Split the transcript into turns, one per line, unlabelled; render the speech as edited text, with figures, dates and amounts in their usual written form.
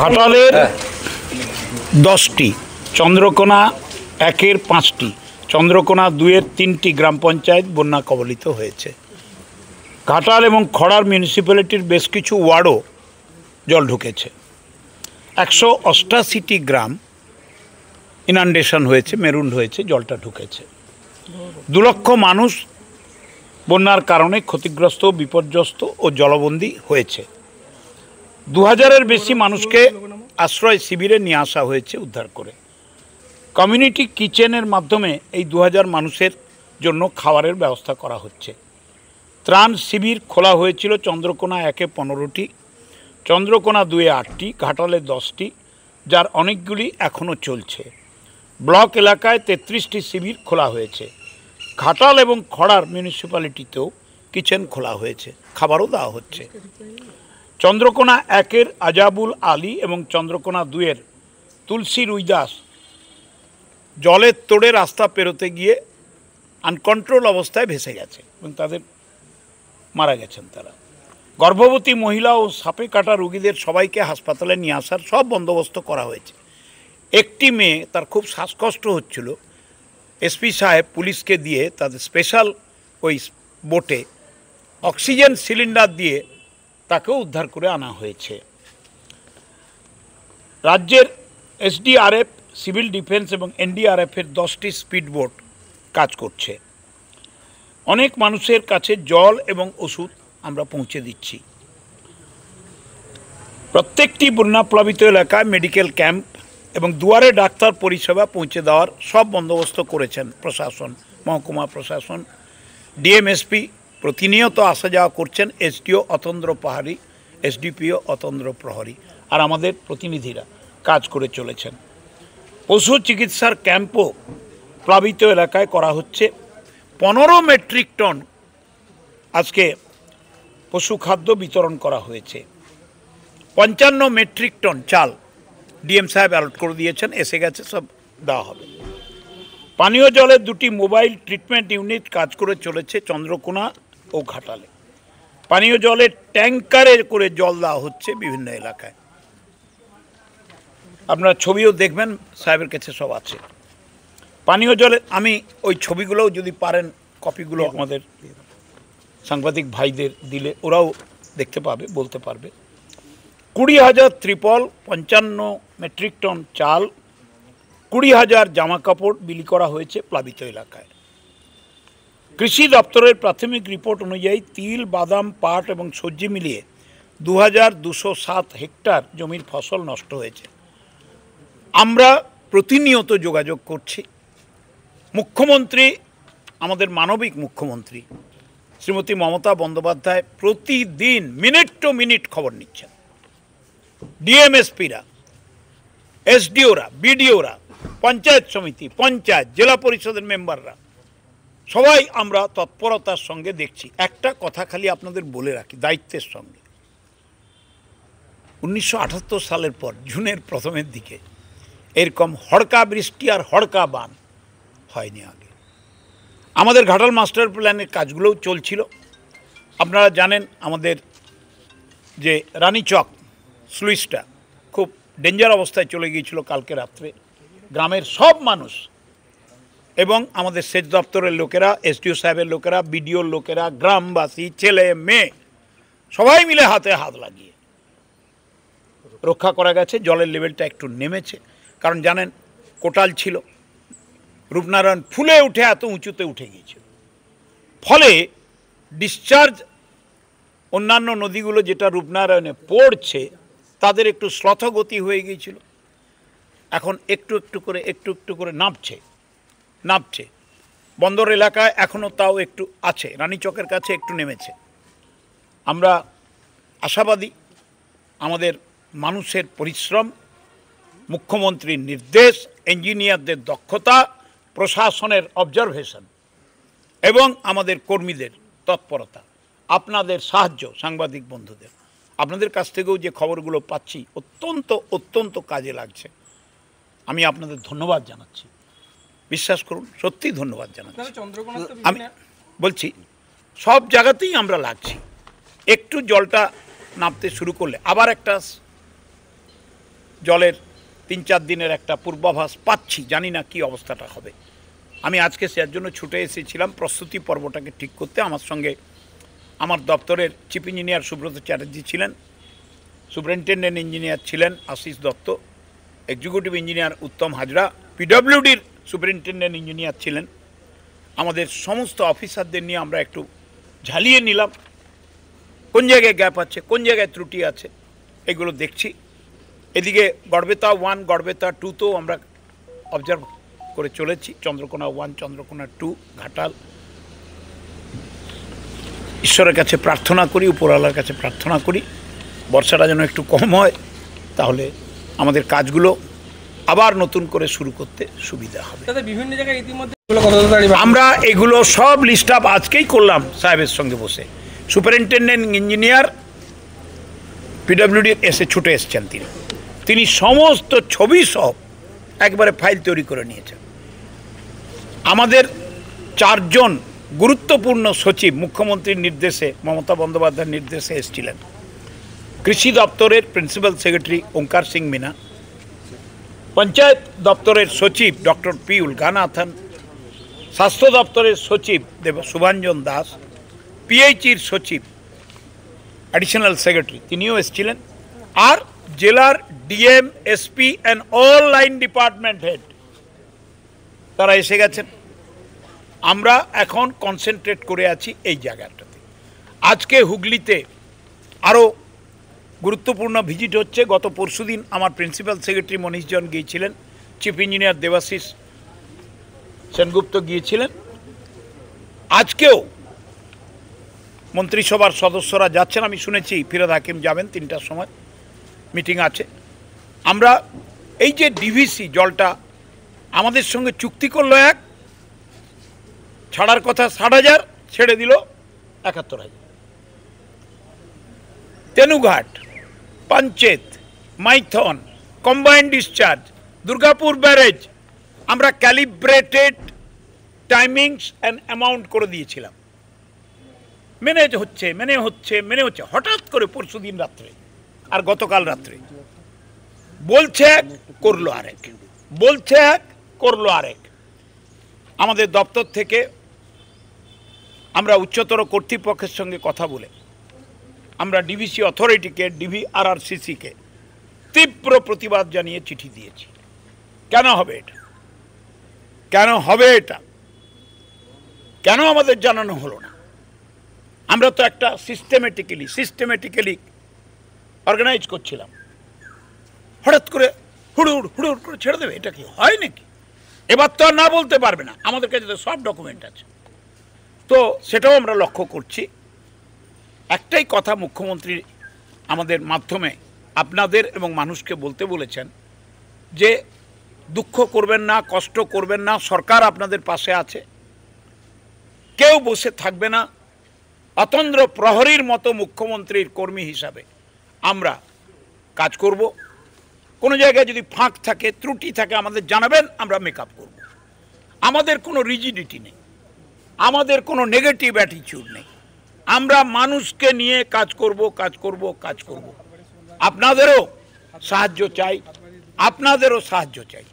ঘাটালের 10টি, চন্দ্রকোনা 1-এর 5টি, চন্দ্রকোনা 2-এর 3টি গ্রাম পঞ্চায়েত বন্যা কবলিত হয়েছে। ঘাটাল এবং খড়ার মিউনিসিপ্যালিটির বেশ কিছু ওয়ার্ডও জল ঢুকেছে। 188টি গ্রাম ইনান্ডেশন হয়েছে, মেরুন হয়েছে, জলটা ঢুকেছে। 2 লক্ষ মানুষ বন্যার কারণে ক্ষতিগ্রস্ত, বিপর্যস্ত ও জলবন্দী হয়েছে। 2000-এর বেশি মানুষকে আশ্রয় শিবিরে নিয়ে আসা হয়েছে উদ্ধার করে। কমিউনিটি কিচেনের মাধ্যমে এই 2000 মানুষের জন্য খাবারের ব্যবস্থা করা হচ্ছে। ত্রাণ শিবির খোলা হয়েছিল চন্দ্রকোনা 1-এ 15টি, চন্দ্রকোনা 2-এ 8টি, ঘাটালে 10টি, যার অনেকগুলি এখনও চলছে। ব্লক এলাকায় 33টি শিবির খোলা হয়েছে। ঘাটাল এবং খড়ার মিউনিসিপ্যালিটিতেও কিচেন খোলা হয়েছে, খাবারও দেওয়া হচ্ছে। চন্দ্রকোনা 1-এর আজাবুল আলী এবং চন্দ্রকোনা 2-এর তুলসী রুইদাস জলের তোড়ে রাস্তা পেরোতে গিয়ে আনকন্ট্রোল অবস্থায় ভেসে গেছে এবং তাদের মারা গেছেন তারা। গর্ভবতী মহিলা ও সাপে কাটা রোগীদের সবাইকে হাসপাতালে নিয়ে আসার সব বন্দোবস্ত করা হয়েছে। একটি মেয়ে, তার খুব শ্বাসকষ্ট হচ্ছিল, এসপি সাহেব পুলিশকে দিয়ে তাদের স্পেশাল ওই বোটে অক্সিজেন সিলিন্ডার দিয়ে তাকেও উদ্ধার করে আনা হয়েছে। রাজ্যের এসডিআরএফ, সিভিল ডিফেন্স এবং এনডিআরএফের 10টি স্পিড বোট কাজ করছে। অনেক মানুষের কাছে জল এবং ওষুধ আমরা পৌঁছে দিচ্ছি। প্রত্যেকটি বন্যাপ্লাবিত এলাকায় মেডিকেল ক্যাম্প এবং দুয়ারে ডাক্তার পরিষেবা পৌঁছে দেওয়ার সব বন্দোবস্ত করেছেন প্রশাসন, মহকুমা প্রশাসন। ডিএমএসপি প্রতিনিয়ত আসা যাওয়া করছেন, এসডিও অতন্দ্র পাহাড়ি, এসডিপিও অতন্দ্র প্রহরী, আর আমাদের প্রতিনিধিরা কাজ করে চলেছেন। পশু চিকিৎসার ক্যাম্পও প্লাবিত এলাকায় করা হচ্ছে। 15 মেট্রিক টন আজকে পশু খাদ্য বিতরণ করা হয়েছে। 55 মেট্রিক টন চাল ডিএম সাহেব অ্যালট করে দিয়েছেন, এসে গেছে, সব দেওয়া হবে। পানীয় জলের 2টি মোবাইল ট্রিটমেন্ট ইউনিট কাজ করে চলেছে চন্দ্রকোনা ও ঘাটালে। পানীয় জলের ট্যাঙ্কারে করে জল দেওয়া হচ্ছে বিভিন্ন এলাকায়। আপনারা ছবিও দেখবেন, সাহেবের কাছে সব আছে। পানীয় জলে আমি ওই ছবিগুলোও যদি পারেন কপিগুলো আমাদের সাংবাদিক ভাইদের দিলে ওরাও দেখতে পাবে, বলতে পারবে। 20,000 ত্রিপল, 55 মেট্রিক টন চাল, 20,000 জামা কাপড় বিলি করা হয়েছে প্লাবিত এলাকায়। কৃষি দপ্তরের প্রাথমিক রিপোর্ট অনুযায়ী তিল, বাদাম, পাট এবং সবজি মিলিয়ে 2,207 হেক্টর জমির ফসল নষ্ট হয়েছে। আমরা প্রতিনিয়ত যোগাযোগ করছি। মুখ্যমন্ত্রী, আমাদের মানবিক মুখ্যমন্ত্রী শ্রীমতী মমতা বন্দ্যোপাধ্যায় প্রতিদিন মিনিট টু মিনিট খবর নিচ্ছেন। ডিএমএসপিরা, এসডিওরা, বিডিওরা, পঞ্চায়েত সমিতি, পঞ্চায়েত, জেলা পরিষদের মেম্বাররা সবাই আমরা তৎপরতার সঙ্গে দেখছি। একটা কথা খালি আপনাদের বলে রাখি দায়িত্বের সঙ্গে, 1978 সালের পর জুনের প্রথমের দিকে এরকম হড়কা বৃষ্টি আর হড়কা বান হয়নি আগে। আমাদের ঘাটাল মাস্টার প্ল্যানের কাজগুলোও চলছিল। আপনারা জানেন আমাদের যে রানীচক স্লুইসটা খুব ডেঞ্জার অবস্থায় চলে গিয়েছিল কালকে রাত্রে। গ্রামের সব মানুষ এবং আমাদের সেচ দপ্তরের লোকেরা, এসডিও সাহেবের লোকেরা, বিডিওর লোকেরা, গ্রামবাসী, ছেলে মেয়ে সবাই মিলে হাতে হাত লাগিয়ে রক্ষা করা গেছে। জলের লেভেলটা একটু নেমেছে, কারণ জানেন কোটাল ছিল, রূপনারায়ণ ফুলে উঠে এত উঁচুতে উঠে গিয়েছিল, ফলে ডিসচার্জ অন্যান্য নদীগুলো যেটা রূপনারায়ণে পড়ছে তাদের একটু শ্লথগতি হয়ে গিয়েছিল। এখন একটু একটু করে নামছে। বন্দর এলাকায় এখনও তাও একটু আছে, রানীচকের কাছে একটু নেমেছে। আমরা আশাবাদী আমাদের মানুষের পরিশ্রম, মুখ্যমন্ত্রীর নির্দেশ, ইঞ্জিনিয়ারদের দক্ষতা, প্রশাসনের অবজারভেশন এবং আমাদের কর্মীদের তৎপরতা, আপনাদের সাহায্য, সাংবাদিক বন্ধুদের, আপনাদের কাছ থেকেও যে খবরগুলো পাচ্ছি অত্যন্ত কাজে লাগছে। আমি আপনাদের ধন্যবাদ জানাচ্ছি, বিশ্বাস করুন সত্যি ধন্যবাদ জানাচ্ছি। আমি বলছি সব জায়গাতেই আমরা লাগছি। একটু জলটা নামতে শুরু করলে আবার একটা জলের 3-4 দিনের একটা পূর্বাভাস পাচ্ছি, জানি না কি অবস্থাটা হবে। আমি আজকে সের জন্য ছুটে এসেছিলাম প্রস্তুতি পর্বটাকে ঠিক করতে। আমার সঙ্গে আমার দপ্তরের চিফ ইঞ্জিনিয়ার সুব্রত চ্যাটার্জি ছিলেন, সুপারিনটেন্ডেন্ট ইঞ্জিনিয়ার ছিলেন আশিস দত্ত, এক্সিকিউটিভ ইঞ্জিনিয়ার উত্তম হাজরা, পিডব্লিউডির সুপারিনটেন্ডেন্ট ইঞ্জিনিয়ার ছিলেন। আমাদের সমস্ত অফিসারদের নিয়ে আমরা একটু ঝালিয়ে নিলাম, কোন জায়গায় গ্যাপ আছে, কোন জায়গায় ত্রুটি আছে, এগুলো দেখছি। এদিকে গড়বেতা 1, গড়বেতা 2 তো আমরা অবজার্ভ করে চলেছি, চন্দ্রকোনা 1, চন্দ্রকোনা 2, ঘাটাল। ঈশ্বরের কাছে প্রার্থনা করি, উপরওয়ালার কাছে প্রার্থনা করি বর্ষাটা যেন একটু কম হয়, তাহলে আমাদের কাজগুলো আবার নতুন করে শুরু করতে সুবিধা হবে।
বিভিন্ন জায়গায় ইতিমধ্যে
আমরা এগুলো সব লিস্ট আপ আজকেই করলাম সাহেবের সঙ্গে বসে। সুপারিনটেন্ডেন্ট ইঞ্জিনিয়ার পিডব্লিউডি এসে ছুটে এসছেন, তিনি সমস্ত ছবি সহ একবারে ফাইল তৈরি করে নিয়েছেন। আমাদের 4 জন গুরুত্বপূর্ণ সচিব মুখ্যমন্ত্রীর নির্দেশে, মমতা বন্দ্যোপাধ্যায়ের নির্দেশে এসেছিলেন। কৃষি দপ্তরের প্রিন্সিপাল সেক্রেটারি ওঙ্কার সিং মিনা, পঞ্চায়েত দপ্তরের সচিব ডক্টর পি উলগানাথন, স্বাস্থ্য দপ্তরের সচিব শুভাঞ্জন দাস, পিএইচির সচিব অ্যাডিশনাল সেক্রেটারি তিনিও এসেছিলেন, আর জেলার DM, SP and all line department head তারা এসে গেছেন। আমরা এখন কনসেন্ট্রেট করে আছি এই জায়গাটাতে। আজকে হুগলিতে আরও গুরুত্বপূর্ণ ভিজিট হচ্ছে। গত পরশুদিন আমার প্রিন্সিপাল সেক্রেটারি মনীষ জন গিয়েছিলেন, চিফ ইঞ্জিনিয়ার দেবাশিস সেনগুপ্ত গিয়েছিলেন। আজকেও মন্ত্রিসভার সদস্যরা যাচ্ছেন, আমি শুনেছি ফিরোজ হাকিম যাবেন 3টার সময়, মিটিং আছে। আমরা এই যে ডিভিসি জলটা আমাদের সঙ্গে চুক্তি করলো, এক ছাড়ার কথা 60,000, ছেড়ে দিল 71,000। Tenughat, Panchet, Maithon, combined discharge, Durgapur barrage আমরা ক্যালিব্রেটেড টাইমিংস অ্যান্ড অ্যামাউন্ট করে দিয়েছিলাম। মেনে হচ্ছে হঠাৎ করে পরশুদিন রাত্রে আর গতকাল রাত্রে বলছে এক, করলো আরেক, বলছে এক, করলো আরেক। আমাদের দপ্তর থেকে আমরা উচ্চতর কর্তৃপক্ষের সঙ্গে কথা বলে আমরা ডিভিসি অথরিটিকে, ডিভিআরআরসিসিকে তীব্র প্রতিবাদ জানিয়ে চিঠি দিয়েছি। কেন হবে এটা, কেন হবে এটা, কেন আমাদের জানানো হলো না? আমরা তো একটা সিস্টেমেটিক্যালি অর্গানাইজ করছিলাম, হঠাৎ করে হুড়ুড় করে ছেড়ে দেবে, এটা কি হয় নাকি? এবার তো আর না বলতে পারবে না, আমাদের কাছে তো সব ডকুমেন্ট আছে। তো সেটাও আমরা লক্ষ্য করছি। একটাই কথা মুখ্যমন্ত্রী আমাদের মাধ্যমে আপনাদের এবং মানুষকে বলতে বলেছেন যে দুঃখ করবেন না, কষ্ট করবেন না, সরকার আপনাদের পাশে আছে, কেউ বসে থাকবে না। অতন্দ্র প্রহরীর মতো মুখ্যমন্ত্রীর কর্মী হিসাবে আমরা কাজ করব। কোনো জায়গায় যদি ফাঁক থাকে, ত্রুটি থাকে আমাদের জানাবেন, আমরা মেকআপ করব। আমাদের কোনো রিজিডিটি নেই, আমাদের কোনো নেগেটিভ অ্যাটিটিউড নেই। আমরা মানুষকে নিয়ে কাজ করব। আপনাদেরও সাহায্য চাই, আপনাদেরও সাহায্য চাই।